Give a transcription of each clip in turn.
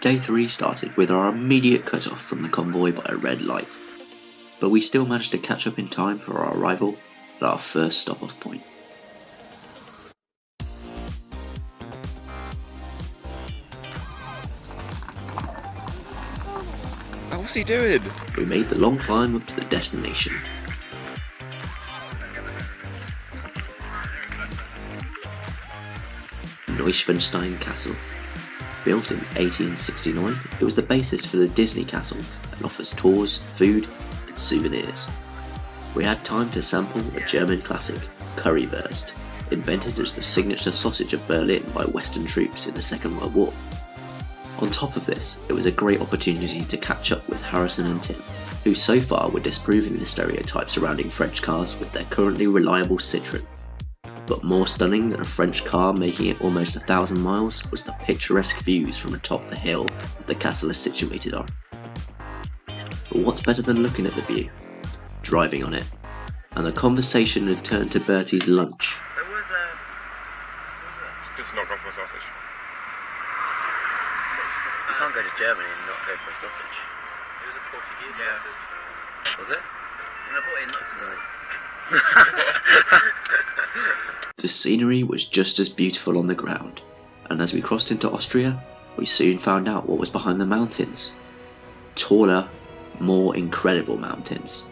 Day 3 started with our immediate cut-off from the convoy by a red light, but we still managed to catch up in time for our arrival at our first stop-off point. Oh, what's he doing? We made the long climb up to the destination. Neuschwanstein Castle. Built in 1869, it was the basis for the Disney Castle and offers tours, food and souvenirs. We had time to sample a German classic, currywurst, invented as the signature sausage of Berlin by Western troops in the Second World War. On top of this, it was a great opportunity to catch up with Harrison and Tim, who so far were disproving the stereotype surrounding French cars with their currently reliable Citroën. But more stunning than a French car making it almost 1,000 miles was the picturesque views from atop the hill that the castle is situated on. But what's better than looking at the view? Driving on it. And the conversation had turned to Bertie's lunch. Just knock off a sausage. You can't go to Germany and not go for a sausage. It was a Portuguese sausage. Was it? And I bought it in Luxembourg. The scenery was just as beautiful on the ground, and as we crossed into Austria, we soon found out what was behind the mountains. Taller, more incredible mountains.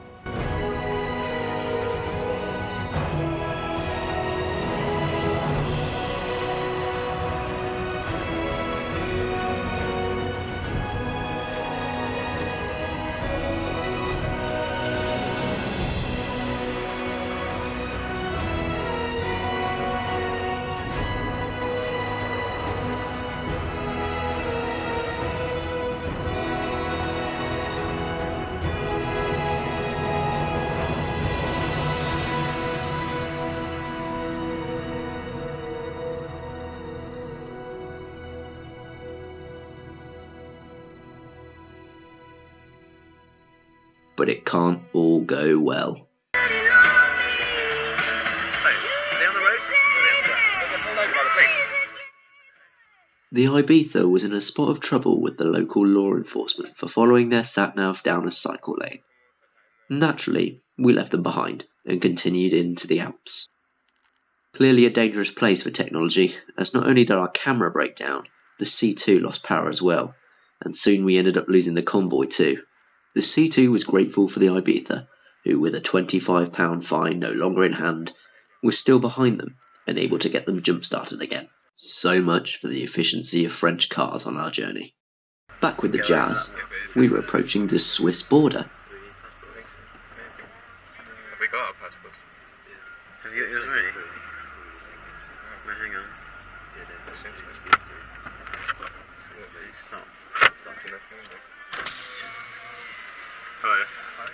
But it can't all go well. Hey, are they on the road? They're pulled over by the police. The Ibiza was in a spot of trouble with the local law enforcement for following their sat-nav down a cycle lane. Naturally, we left them behind and continued into the Alps. Clearly a dangerous place for technology, as not only did our camera break down, the C2 lost power as well, and soon we ended up losing the convoy too. The C2 was grateful for the Ibiza, who with a £25 fine no longer in hand, was still behind them and able to get them jump-started again. So much for the efficiency of French cars on our journey. Back with the Jazz, we were approaching the Swiss border. Have we got our passports? Have you got yours ready? No, hang on. Stop. Hello. Hi.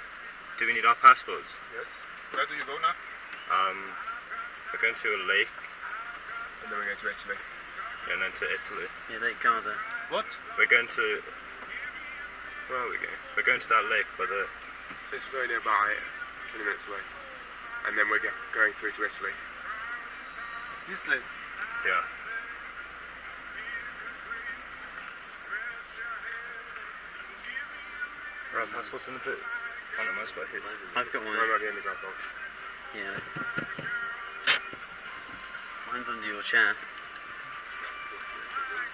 Do we need our passports? Yes. Where do you go now? We're going to a lake And then we're going to Italy. and then to Italy. Yeah, Lake Garda. What? We're going to... Where are we going? We're going to that lake by the... It's very nearby, 20 minutes away. And then we're going through to Italy. This lake? Yeah. Are our passports in the boot? On the most part here. I've got one. I'm not the only grab box. Yeah. Mine's under your chair.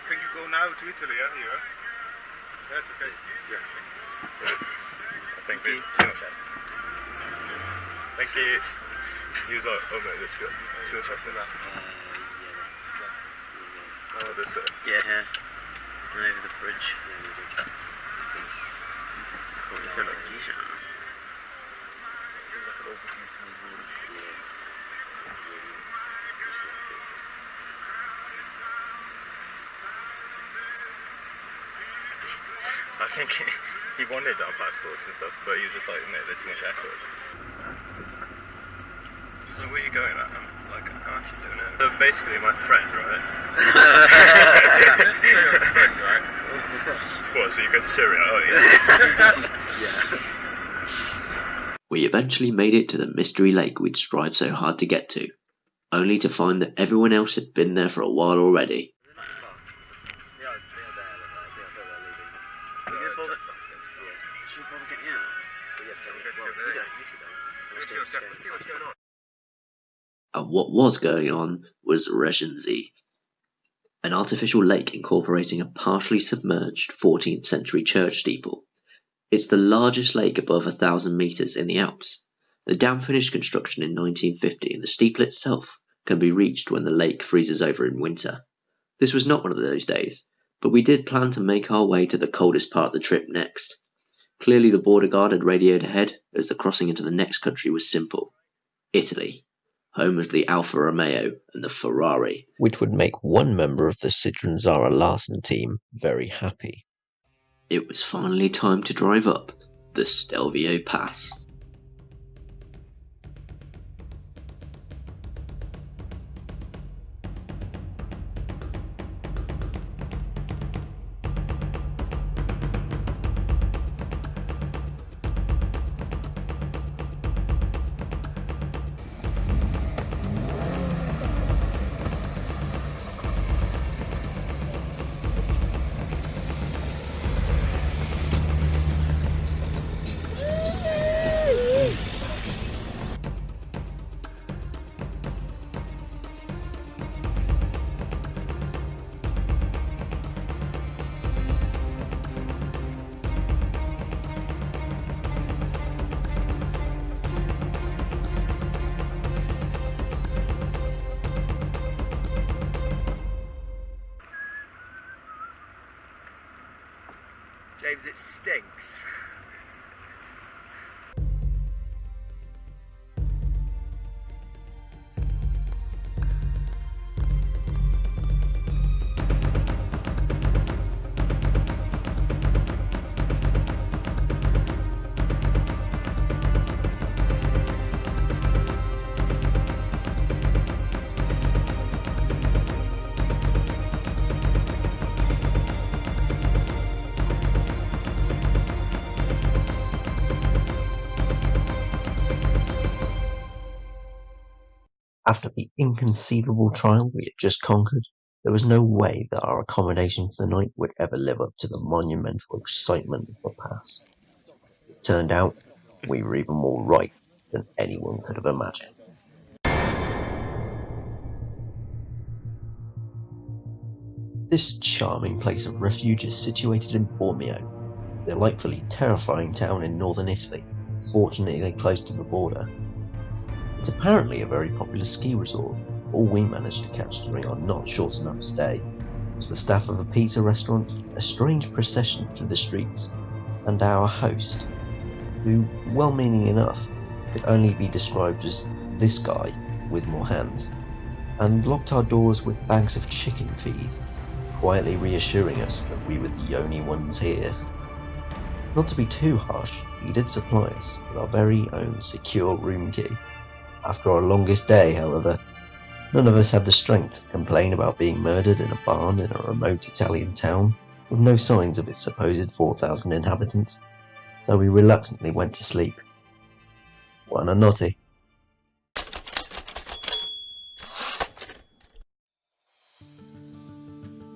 Can you go now to Italy, here? That's okay. Yeah. I think we too much out. Thank you. Use our... Oh no, this got too much out in that. Oh, this Yeah, here. And over the bridge. I think he wanted our passports and stuff, but he was just like, no, there's too much effort. So where are you going at? I'm like, I actually don't know. So basically my friend, right? Right? What, so you go to Syria? Oh yeah. Yeah. We eventually made it to the mystery lake we'd strived so hard to get to, only to find that everyone else had been there for a while already. Let's see what's going on. And what was going on was Regensee, an artificial lake incorporating a partially submerged 14th century church steeple. It's the largest lake above 1,000 metres in the Alps. The dam finished construction in 1950 and the steeple itself can be reached when the lake freezes over in winter. This was not one of those days, but we did plan to make our way to the coldest part of the trip next. Clearly the border guard had radioed ahead, as the crossing into the next country was simple. Italy, home of the Alfa Romeo and the Ferrari. Which would make one member of the Citroen Zara Larsen team very happy. It was finally time to drive up the Stelvio Pass. James, it stinks. After the inconceivable trial we had just conquered, there was no way that our accommodation for the night would ever live up to the monumental excitement of the pass. It turned out we were even more right than anyone could have imagined. This charming place of refuge is situated in Bormio, a delightfully terrifying town in northern Italy, fortunately close to the border. It's apparently a very popular ski resort. All we managed to catch during our not short enough stay was the staff of a pizza restaurant, a strange procession through the streets, and our host, who, well-meaning enough, could only be described as this guy with more hands, and locked our doors with bags of chicken feed, quietly reassuring us that we were the only ones here. Not to be too harsh, he did supply us with our very own secure room key. After our longest day, however, none of us had the strength to complain about being murdered in a barn in a remote Italian town with no signs of its supposed 4,000 inhabitants, so we reluctantly went to sleep. Buonanotte.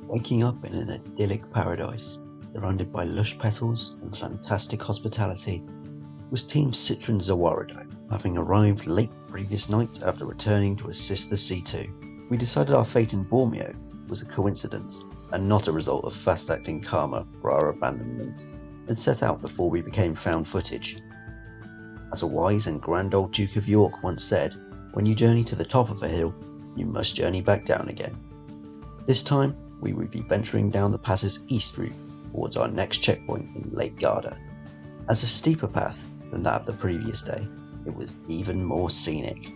Waking up in an idyllic paradise, surrounded by lush petals and fantastic hospitality, was Team Citroen Zawaradai, having arrived late the previous night after returning to assist the C2. We decided our fate in Bormio was a coincidence and not a result of fast-acting karma for our abandonment, and set out before we became found footage. As a wise and grand old Duke of York once said, when you journey to the top of a hill, you must journey back down again. This time, we would be venturing down the pass's east route towards our next checkpoint in Lake Garda. As a steeper path than that of the previous day, it was even more scenic.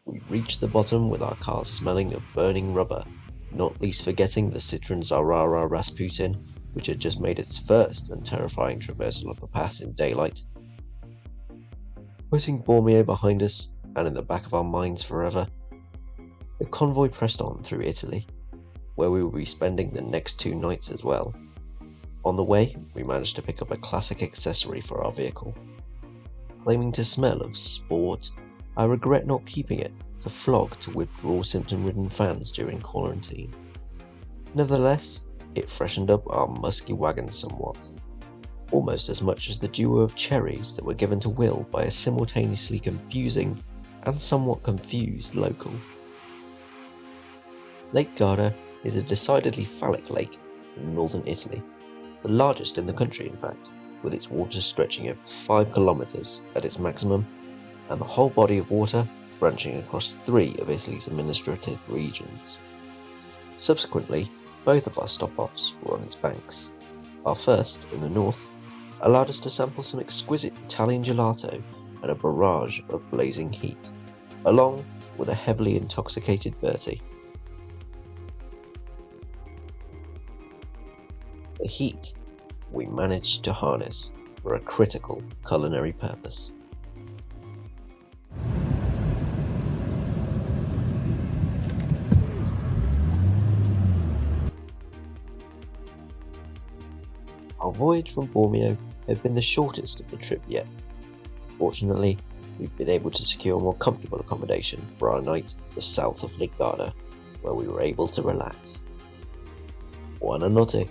We reached the bottom with our cars smelling of burning rubber, not least forgetting the Citroen Zarara Rasputin, which had just made its first and terrifying traversal of the pass in daylight. Putting Bormio behind us, and in the back of our minds forever, the convoy pressed on through Italy, where we will be spending the next 2 nights as well. On the way, we managed to pick up a classic accessory for our vehicle. Claiming to smell of sport, I regret not keeping it to flog to withdraw symptom-ridden fans during quarantine. Nevertheless, it freshened up our musky wagon somewhat, almost as much as the duo of cherries that were given to Will by a simultaneously confusing and somewhat confused local. Lake Garda is a decidedly phallic lake in northern Italy, the largest in the country in fact, with its waters stretching over 5 kilometers at its maximum, and the whole body of water branching across 3 of Italy's administrative regions. Subsequently, both of our stop-offs were on its banks. Our first, in the north, allowed us to sample some exquisite Italian gelato and a barrage of blazing heat, along with a heavily intoxicated Bertie. The heat we managed to harness for a critical culinary purpose. Our voyage from Bormio had been the shortest of the trip yet. Fortunately, we've been able to secure more comfortable accommodation for our night at the south of Lake Garda, where we were able to relax. Buonanotte.